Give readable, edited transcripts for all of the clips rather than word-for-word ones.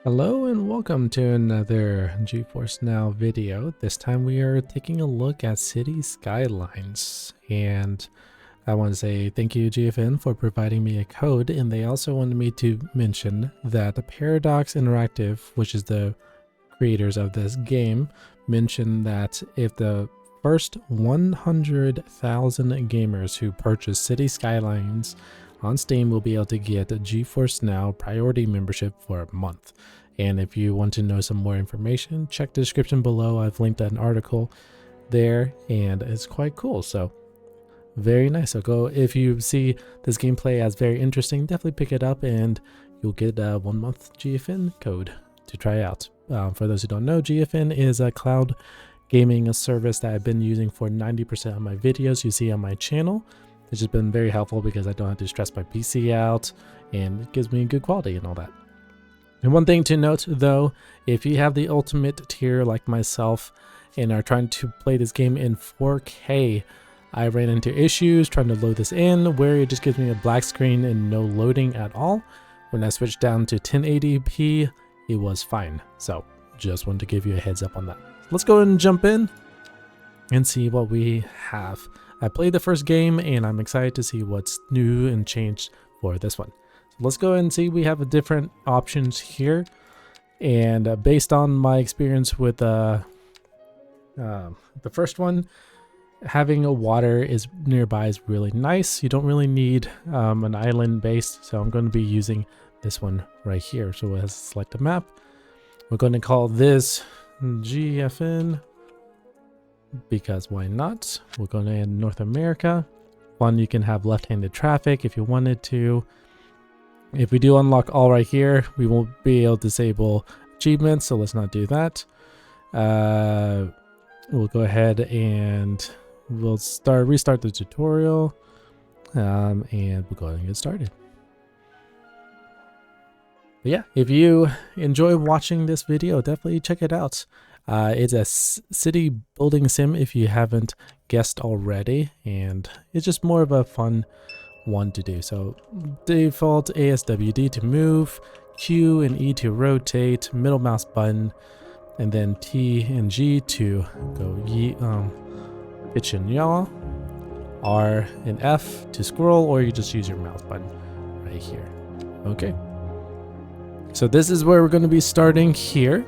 Hello and welcome to another Geforce Now video. This time we are taking a look at City Skylines, and I want to say thank you GFN for providing me a code, and they also wanted me to mention that the Paradox Interactive, which is the creators of this game, mentioned that if the first 100,000 gamers who purchase City Skylines on Steam will be able to get a Geforce Now priority membership for a month. And if you want to know some more information, check the description below. I've linked an article there and it's quite cool. So very nice. So go, if you see this gameplay as very interesting, definitely pick it up and you'll get a 1 month GFN code to try out. For those who don't know, GFN is a cloud gaming service that I've been using for 90% of my videos you see on my channel. It's just been very helpful because I don't have to stress my PC out and it gives me good quality and all that. And one thing to note though, if you have the ultimate tier like myself and are trying to play this game in 4K, I ran into issues trying to load this in where it just gives me a black screen and no loading at all. When I switched down to 1080p, it was fine. So just wanted to give you a heads up on that. Let's go ahead and jump in and see what we have. I played the first game and I'm excited to see what's new and changed for this one. So let's go ahead and see. We have different options here, and based on my experience with the first one, having a water is nearby is really nice. You don't really need an island base, so I'm going to be using this one right here. So let's select a map. We're going to call this GFN. Because why not? We're going to add North America. One, you can have left-handed traffic if you wanted to. If we do unlock all right here, we won't be able to disable achievements, so let's not do that. We'll go ahead and we'll restart the tutorial, and we'll go ahead and get started. But yeah, if you enjoy watching this video, definitely check it out. It's a city building sim if you haven't guessed already, and it's just more of a fun one to do. So default ASWD to move, Q and E to rotate, middle mouse button, and then T and G to go pitch and yaw, R and F to scroll, or you just use your mouse button right here. Okay, so this is where we're going to be starting here.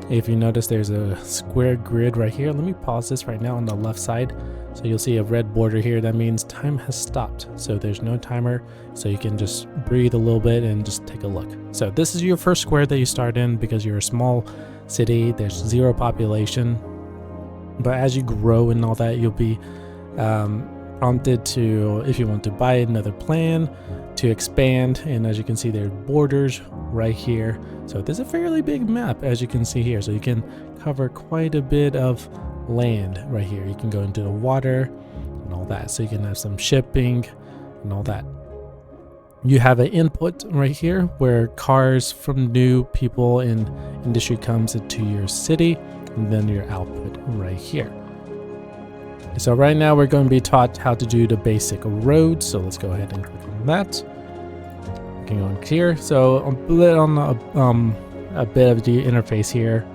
If you notice, there's a square grid right here. Let me pause this right now on the left side. So you'll see a red border here. That means time has stopped. So there's no timer. So you can just breathe a little bit and just take a look. So this is your first square that you start in because you're a small city. There's 0 population. But as you grow and all that, you'll be prompted to, if you want to buy another plan, to expand. And as you can see, there are borders right here. So there's a fairly big map, as you can see here. So you can cover quite a bit of land right here. You can go into the water and all that. So you can have some shipping and all that. You have an input right here where cars from new people in industry comes into your city, and then your output right here. So right now we're going to be taught how to do the basic roads. So let's go ahead and click on that. We can go in here. So a bit on the interface here.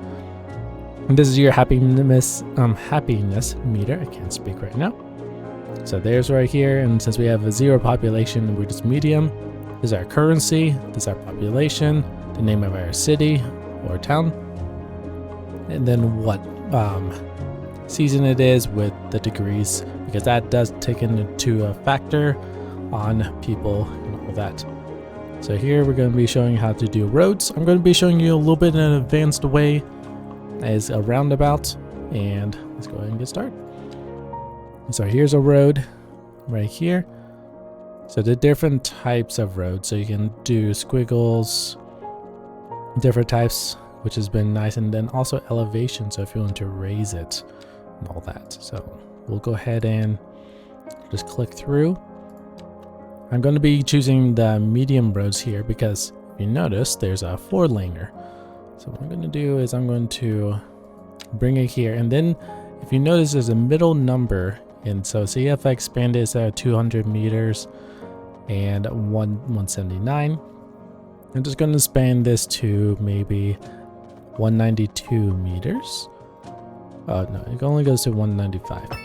And this is your happiness meter. I can't speak right now. So there's right here. And since we have a 0 population, we're just medium. This is our currency. This is our population. The name of our city or town. And then what season it is with the degrees, because that does take into a factor on people and all that. So here we're going to be showing how to do roads. I'm going to be showing you a little bit in an advanced way as a roundabout, and let's go ahead and get started. So here's a road right here. So the different types of roads, so you can do squiggles, different types, which has been nice, and then also elevation, so if you want to raise it and all that. So we'll go ahead and just click through. I'm going to be choosing the medium roads here because if you notice, there's a 4-laner. So what I'm going to do is I'm going to bring it here, and then if you notice, there's a middle number, and so see if I expand this at 200 meters and 179. I'm just going to span this to maybe 192 meters. Oh no, it only goes to 195. Okay.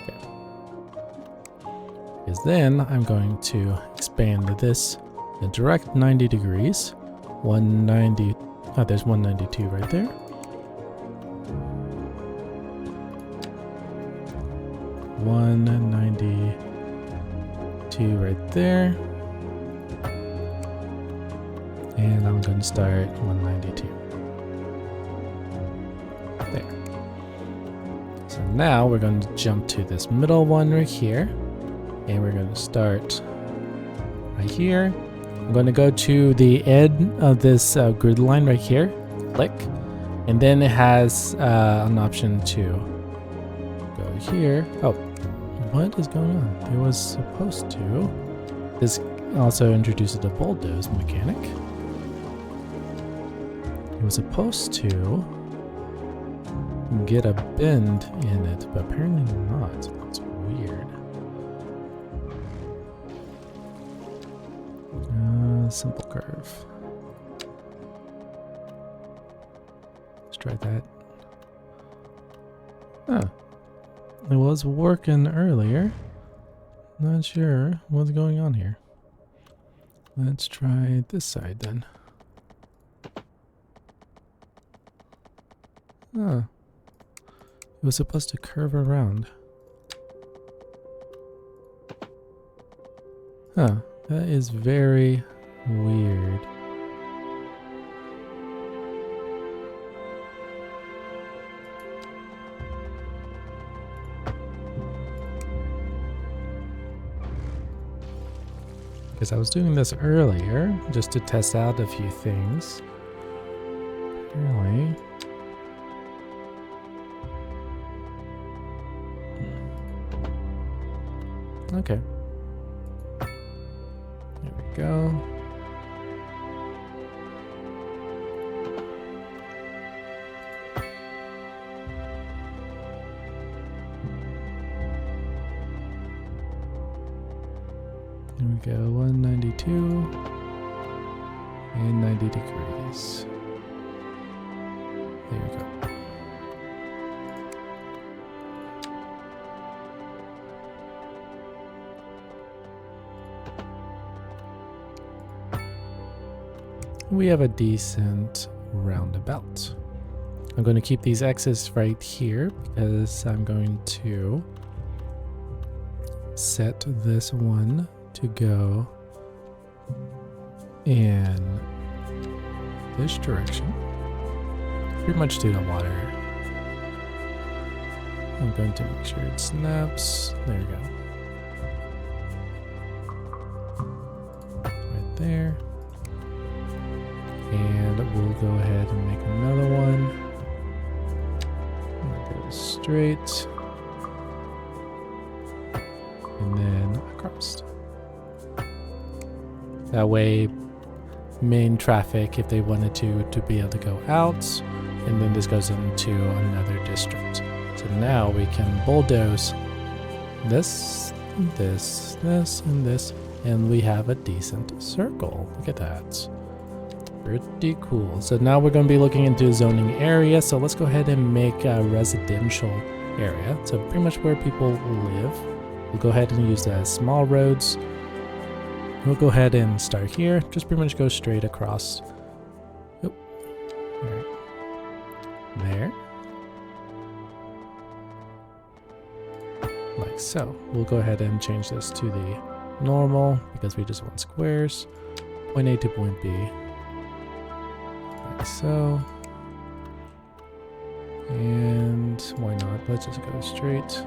Because then I'm going to expand this a direct 90 degrees. 190. Oh, there's 192 right there. 192 right there. And I'm going to start 192. There. So now we're going to jump to this middle one right here. And we're going to start right here. I'm going to go to the end of this grid line right here. Click. And then it has an option to go here. Oh, what is going on? It was supposed to. This also introduces the bulldoze mechanic. It was supposed to get a bend in it, but apparently not. That's weird. Simple curve. Let's try that. Oh, it was working earlier. Not sure what's going on here. Let's try this side then. Oh, it was supposed to curve around. Huh, that is very weird. Because I was doing this earlier just to test out a few things. Really? Okay. There we go. There we go, 192 and 90 degrees. There we go. We have a decent roundabout. I'm going to keep these X's right here because I'm going to set this one to go in this direction. Pretty much to the water. I'm going to make sure it snaps. There we go. Right there. And we'll go ahead and make another one. Go straight. And then across. That way, main traffic, if they wanted to be able to go out. And then this goes into another district. So now we can bulldoze this, this, this, and this. And we have a decent circle. Look at that. Pretty cool. So now we're going to be looking into zoning area. So let's go ahead and make a residential area. So pretty much where people live. We'll go ahead and use the small roads. We'll go ahead and start here. Just pretty much go straight across. Oh, right. There. Like so. We'll go ahead and change this to the normal because we just want squares. Point A to point B. Like so. And why not? Let's just go straight.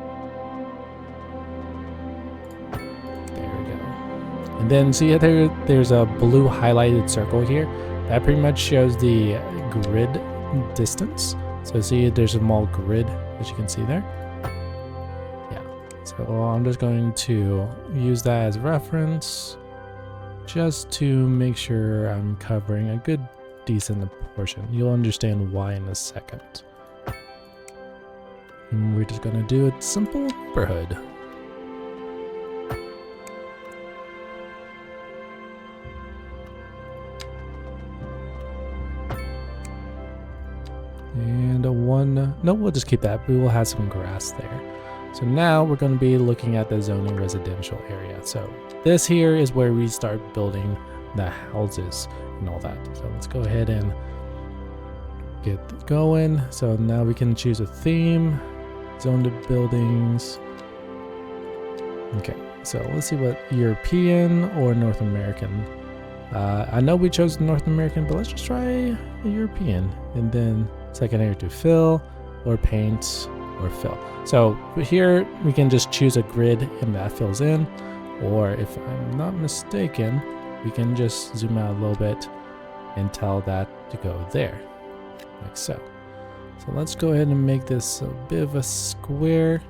And then see there's a blue highlighted circle here. That pretty much shows the grid distance. So see there's a small grid as you can see there. Yeah. So I'm just going to use that as reference just to make sure I'm covering a good decent portion. You'll understand why in a second. And we're just gonna do a simple neighborhood. And a one, no, we'll just keep that. We will have some grass there. So now we're going to be looking at the zoning residential area. So this here is where we start building the houses and all that. So let's go ahead and get going. So now we can choose a theme, zone to buildings. Okay, so let's see what European or North American. I know we chose North American, but let's just try European. And then secondary to fill or paint or fill. So here we can just choose a grid and that fills in, or if I'm not mistaken, we can just zoom out a little bit and tell that to go there, like so. So let's go ahead and make this a bit of a square.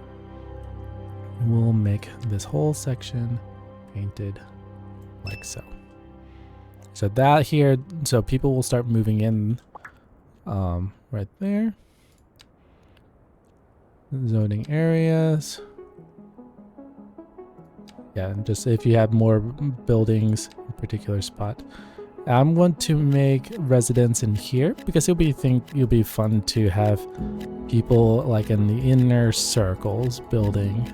We'll make this whole section painted like so. So that here, so people will start moving in right there. Zoning areas. Yeah, just if you have more buildings in a particular spot. I'm going to make residents in here because it'll be fun to have people like in the inner circles building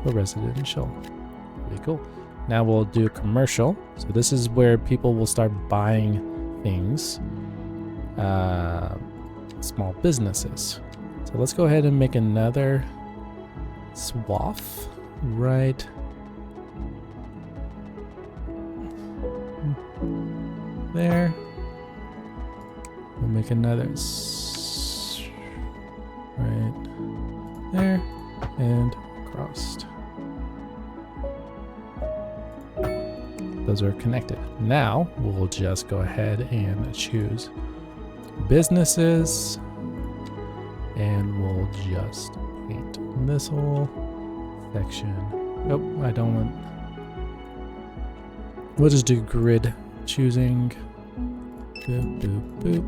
for residential. Pretty cool. Now we'll do commercial. So this is where people will start buying things, small businesses. So let's go ahead and make another swath right there. We'll make another right there and crossed. Those are connected. Now we'll just go ahead and choose businesses, and we'll just paint this whole section. Oh, I don't want. We'll just do grid choosing. Boop, boop, boop.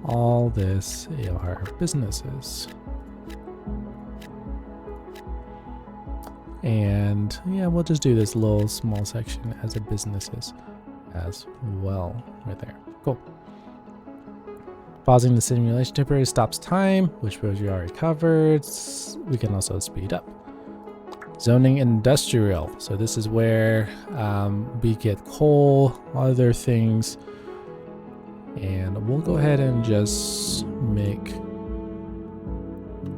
All this are businesses. And yeah, we'll just do this little small section as a businesses as well right there. Cool. Pausing the simulation temporarily stops time, which we already covered. We can also speed up. Zoning industrial. So this is where we get coal, other things. And we'll go ahead and just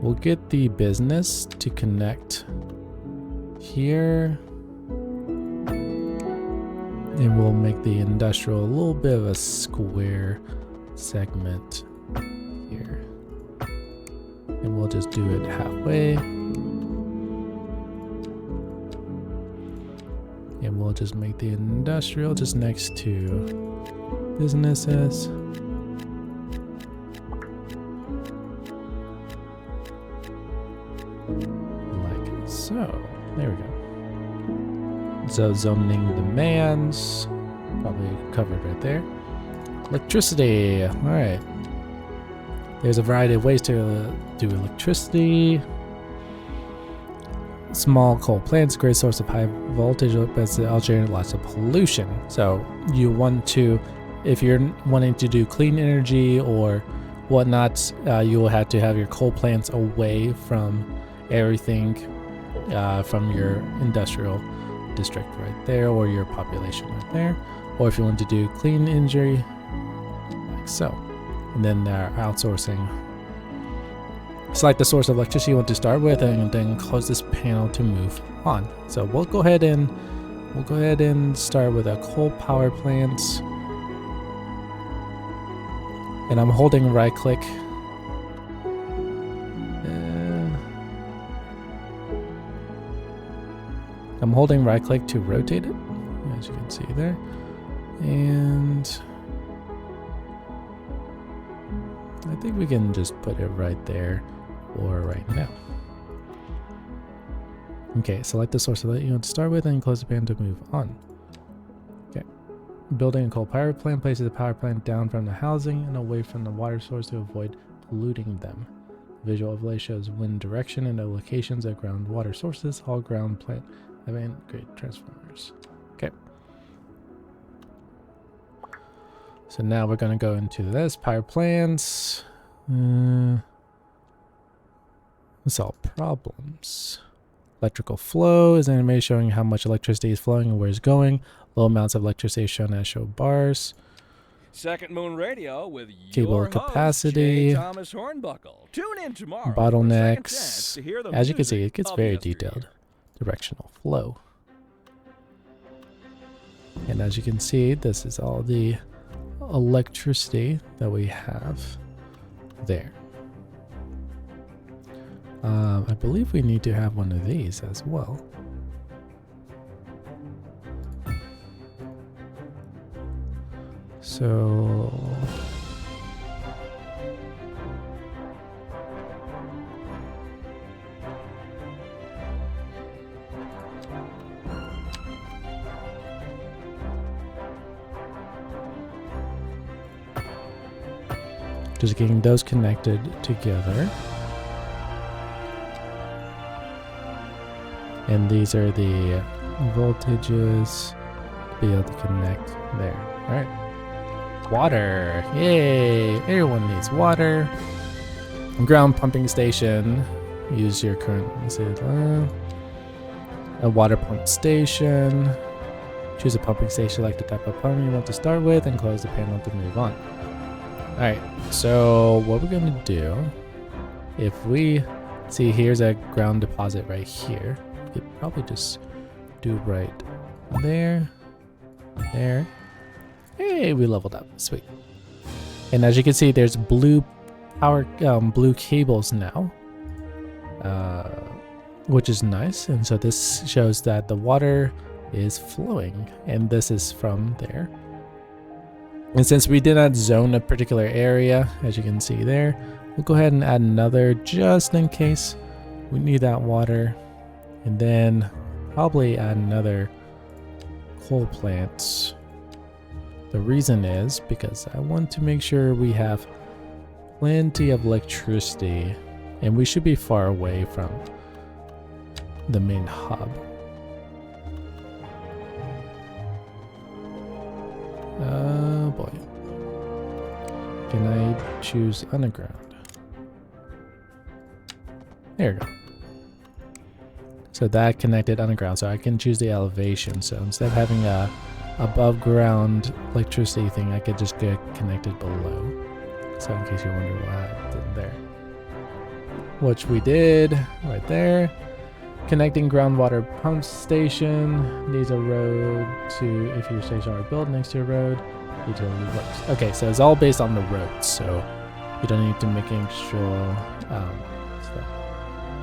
we'll get the business to connect here. And we'll make the industrial a little bit of a square segment here, and we'll just do it halfway, and we'll just make the industrial just next to businesses. Like so. There we go. So zoning demands, probably covered right there. Electricity. All right. There's a variety of ways to do electricity. Small coal plants, great source of high voltage, but it'll generate lots of pollution. So you want to, if you're wanting to do clean energy or whatnot, you will have to have your coal plants away from everything, from your industrial district right there, or your population right there. Or if you want to do clean energy, like so. And then they're outsourcing. Select the source of electricity you want to start with, and then close this panel to move on. So we'll go ahead and start with a coal power plant. And I'm holding right click. I'm holding right click to rotate it, as you can see there. And I think we can just put it right there or right now. Okay, select the source that you want to start with and close the pan to move on. Okay. Building a coal power plant places the power plant down from the housing and away from the water source to avoid polluting them. Visual overlay shows wind direction and the locations of groundwater sources. All ground plant having great transformers. Okay. So now we're going to go into this power plants. Solve problems. Electrical flow is an animation showing how much electricity is flowing and where it's going. Low amounts of electricity shown as show bars. Second Moon Radio with Cable your capacity. host, J. Thomas Hornbuckle. Tune in tomorrow Bottlenecks. to hear the As you can see, music it gets of very yesteryear. detailed. Directional flow. And as you can see, this is all the electricity that we have there. I believe we need to have one of these as well. So just getting those connected together. And these are the voltages to be able to connect there. All right. Water. Yay. Everyone needs water. Ground pumping station. Use your current. A water pump station. Choose a pumping station. Select the type of pump you want to start with and close the panel to move on. All right. So what we're going to do, if we see here's a ground deposit right here. We could probably just do right there. There. Hey, we leveled up. Sweet. And as you can see, there's blue power, blue cables now, which is nice. And so this shows that the water is flowing, and this is from there. And since we did not zone a particular area, as you can see there, we'll go ahead and add another just in case we need that water. And then probably add another coal plant. The reason is because I want to make sure we have plenty of electricity, and we should be far away from the main hub. Oh boy. Can I choose underground? There we go. So that connected underground, so I can choose the elevation. So instead of having a above ground electricity thing, I could just get connected below. So in case you wonder what happened there. Which we did right there. Connecting groundwater pump station. Needs a road to, if your station are built next to a road, utility works. Okay, so it's all based on the roads, so you don't need to make actual stuff.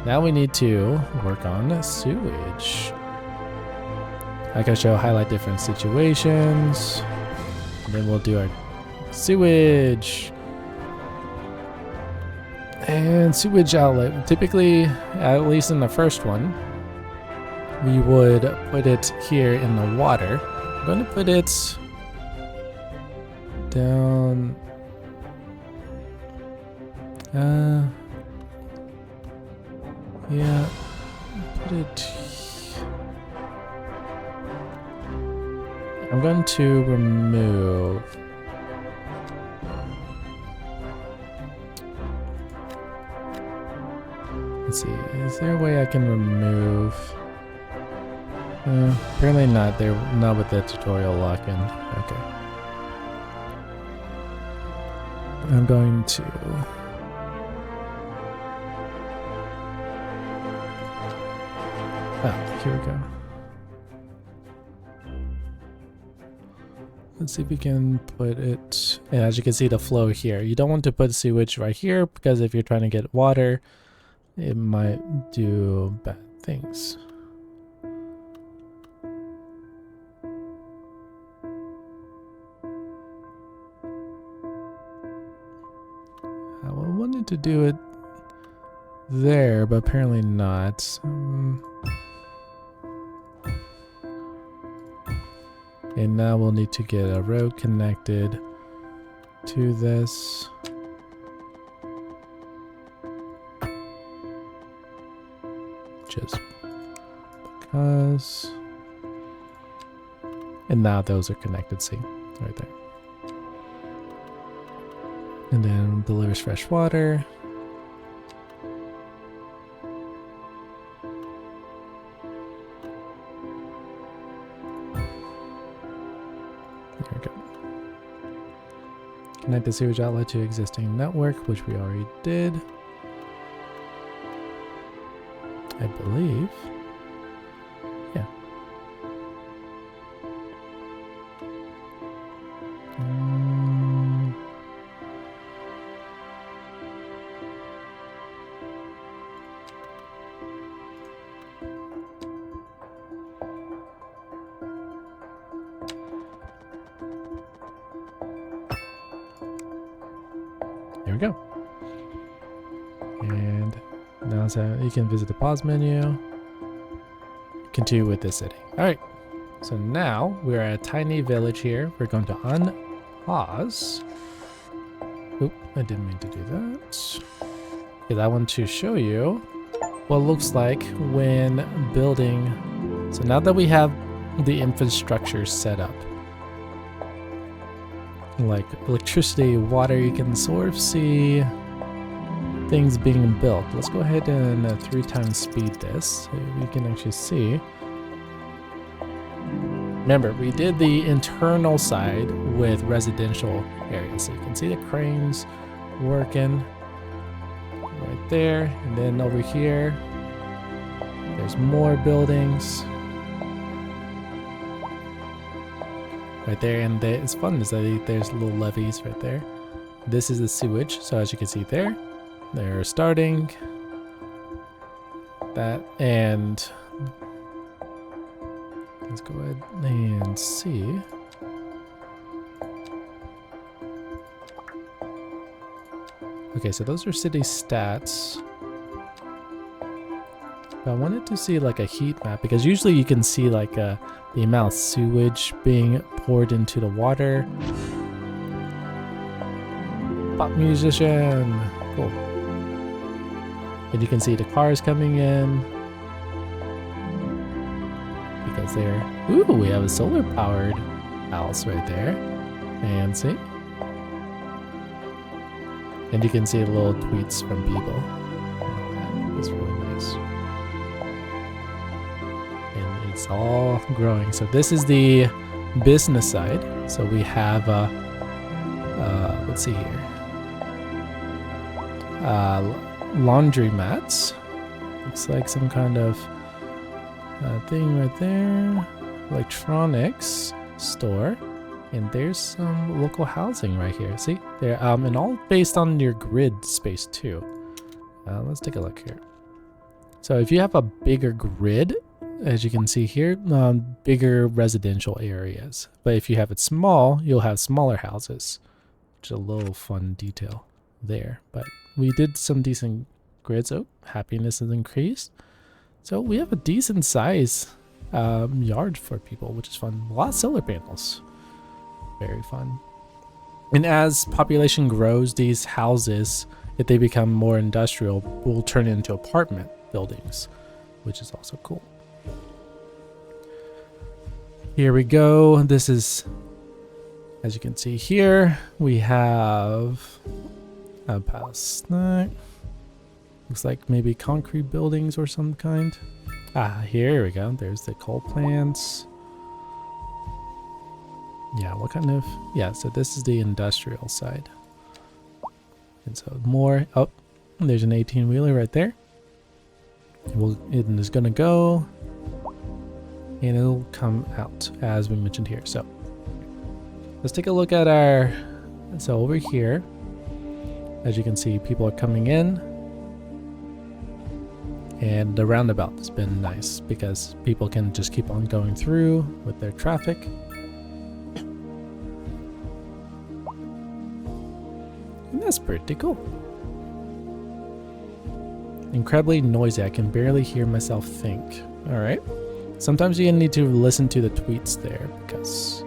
Now we need to work on sewage. I can show highlight different situations. And then we'll do our sewage. And sewage outlet. Typically, at least in the first one, we would put it here in the water. I'm going to put it down. Yeah, put it. I'm going to remove. Let's see, is there a way I can remove? Apparently not. They're not with the tutorial lock-in. Okay. I'm going to. Ah, here we go. Let's see if we can put it. And as you can see, the flow here. You don't want to put sewage right here because if you're trying to get water, it might do bad things. I wanted to do it there, but apparently not. And now we'll need to get a road connected to this. Just because. And now those are connected, see, right there. And then delivers fresh water. There we go. Connect the sewage outlet to existing network, which we already did. I believe. Yeah. There we go. And now so you can visit the pause menu. Continue with this city. Alright. So now we're at a tiny village here. We're going to unpause. Oop, I didn't mean to do that. Because I want to show you what it looks like when building. So now that we have the infrastructure set up, like electricity, water, you can sort of see things being built. Let's go ahead and 3 times speed this so we can actually see. Remember, we did the internal side with residential areas. So you can see the cranes working right there. And then over here, there's more buildings. Right there, and it's fun is that there's little levees right there. This is the sewage, so as you can see there, they're starting that, and let's go ahead and see. Okay, so those are city stats. But I wanted to see like a heat map, because usually you can see like the amount of sewage being poured into the water. Pop musician, cool. And you can see the cars coming in. Because they're, ooh, we have a solar powered house right there. And see? And you can see little tweets from people. That's really nice. And it's all growing. So this is the business side. So we have, let's see here. Laundry mats. Looks like some kind of thing right there. Electronics store. And there's some local housing right here. See? There, and all based on your grid space too. Let's take a look here. So if you have a bigger grid, as you can see here, bigger residential areas. But if you have it small, you'll have smaller houses. Which is a little fun detail there. But we did some decent grids. Oh, happiness has increased. So we have a decent size yard for people, which is fun. A lot of solar panels. Very fun. And as population grows, these houses, if they become more industrial, will turn into apartment buildings, which is also cool. Here we go. This is, as you can see here, we have a past night. Looks like maybe concrete buildings or some kind. Here we go. There's the coal plants. Yeah, what kind of... Yeah, so this is the industrial side. And so more... Oh, there's an 18-wheeler right there. It is going to go. And it'll come out, as we mentioned here. So, let's take a look at our... So over here, as you can see, people are coming in. And the roundabout has been nice, because people can just keep on going through with their traffic. And that's pretty cool. Incredibly noisy. I can barely hear myself think. Alright. Sometimes you need to listen to the tweets there, because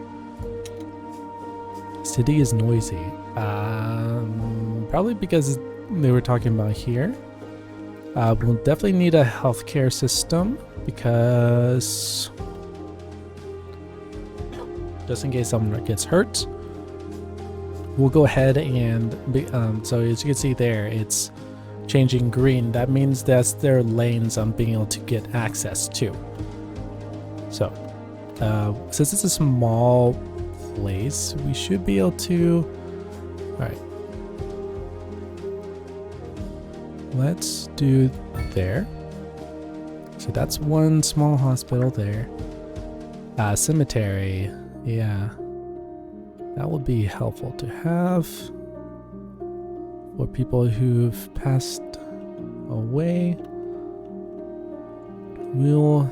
city is noisy. Probably because they were talking about here. We'll definitely need a healthcare system, because just in case someone gets hurt, we'll go ahead and so as you can see there, it's changing green. That means that's their lanes I'm being able to get access to. So since it's a small place, we should be able to. All right, let's do there. So that's one small hospital there. Cemetery, yeah, that would be helpful to have for people who've passed away. We'll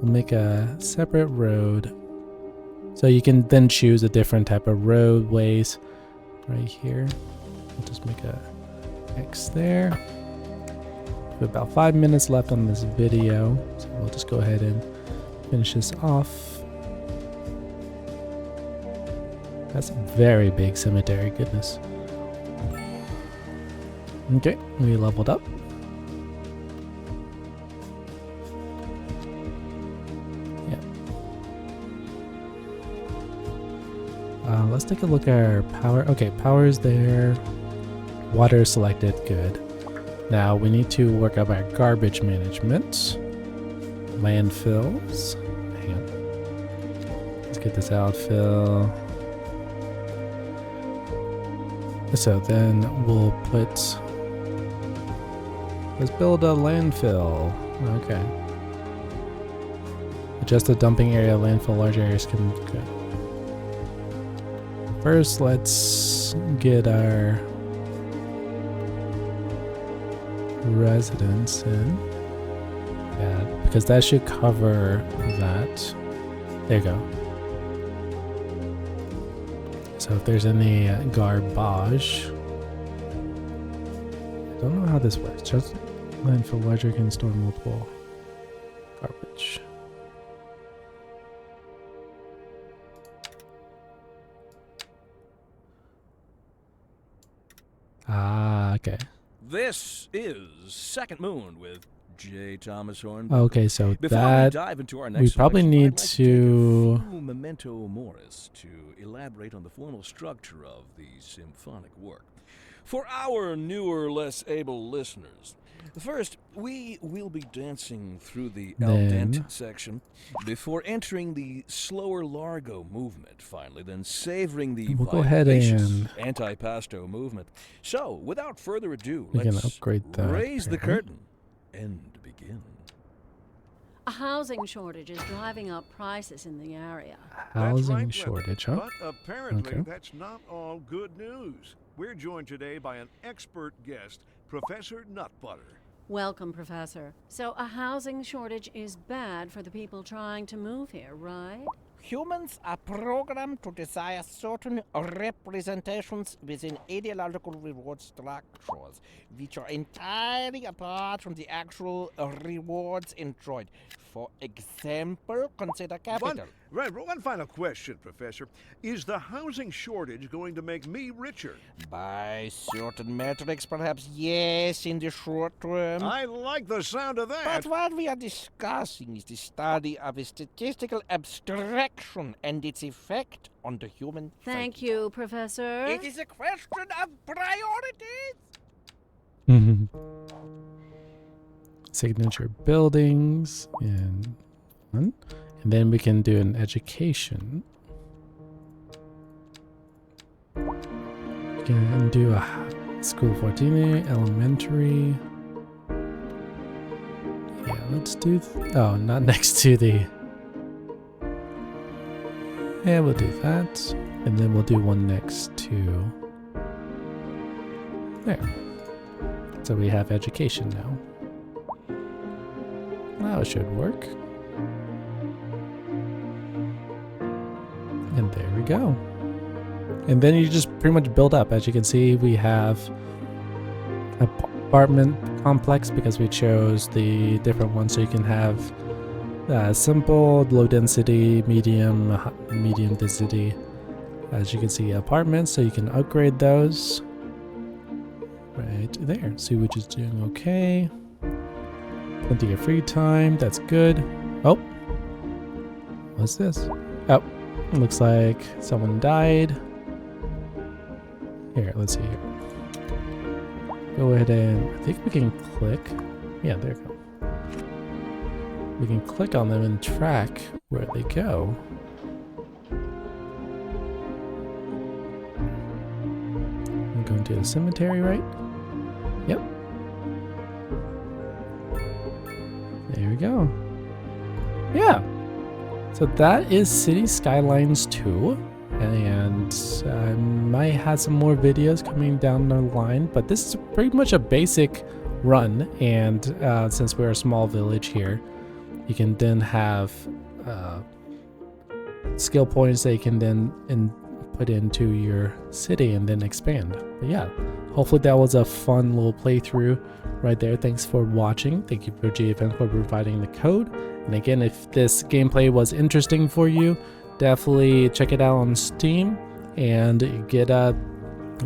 make a separate road, so you can then choose a different type of roadways. Right here, we'll just make a X there. We have about 5 minutes left on this video, so we'll just go ahead and finish this off. That's a very big cemetery, goodness. Okay, we leveled up. Yeah. Let's take a look at our power. Okay, power is there. Water selected, good. Now we need to work up our garbage management. Landfills. Hang on. Let's get this outfill. So then we'll put. Let's build a landfill. Okay. Adjust the dumping area. Landfill. Large areas can. Good. First, let's get our residents in. Yeah, because that should cover that. There you go. So if there's any garbage, I don't know how this works. Just landfill larger can store multiple garbage. Ah, okay. This is Second Moon with J. Thomas Hornbuckle. Okay, so Before that we dive into our next we probably selection, need I'd like to take a few memento moris to elaborate on the formal structure of the symphonic work. For our newer, less able listeners, first, we will be dancing through the al dente section before entering the slower largo movement, finally, then savoring the we'll go ahead and antipasto movement. So, without further ado, we can let's upgrade that raise the curtain and begin. A housing shortage is driving up prices in the area. Housing shortage, huh? But apparently that's not all good news. We're joined today by an expert guest, Professor Nutbutter. Welcome, Professor. So a housing shortage is bad for the people trying to move here, right? Humans are programmed to desire certain representations within ideological reward structures, which are entirely apart from the actual rewards enjoyed. For example, consider capital. One final question, Professor. Is the housing shortage going to make me richer? By certain metrics, perhaps yes, in the short term. I like the sound of that. But what we are discussing is the study of a statistical abstraction and its effect on the human Thank psyche. you, Professor. It is a question of priorities. Signature buildings and then we can do an education. We can do a school 14, elementary. Yeah, let's do. Oh, not next to the. Yeah, we'll do that, and then we'll do one next to. There. So we have education now. That should work. And there we go. And then you just pretty much build up. As you can see, we have an apartment complex because we chose the different ones. So you can have simple, low density, medium density. As you can see, apartments, so you can upgrade those. Right there. Sewage is doing okay. Plenty of free time. That's good. Oh. What's this? Oh. Looks like someone died. Here, let's see here. Go ahead and I think we can click. Yeah, there you go. We can click on them and track where they go. I'm going to the cemetery, right? Yep. There we go. Yeah. So that is City Skylines 2. And I might have some more videos coming down the line, but this is pretty much a basic run. And since we're a small village here, you can then have skill points that you can then put into your city and then expand. But yeah, hopefully that was a fun little playthrough right there. Thanks for watching. Thank you for GFN for providing the code. And again, if this gameplay was interesting for you, definitely check it out on Steam and get a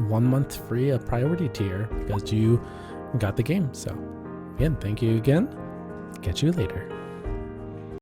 1 month free of priority tier because you got the game. So again, thank you again. Catch you later.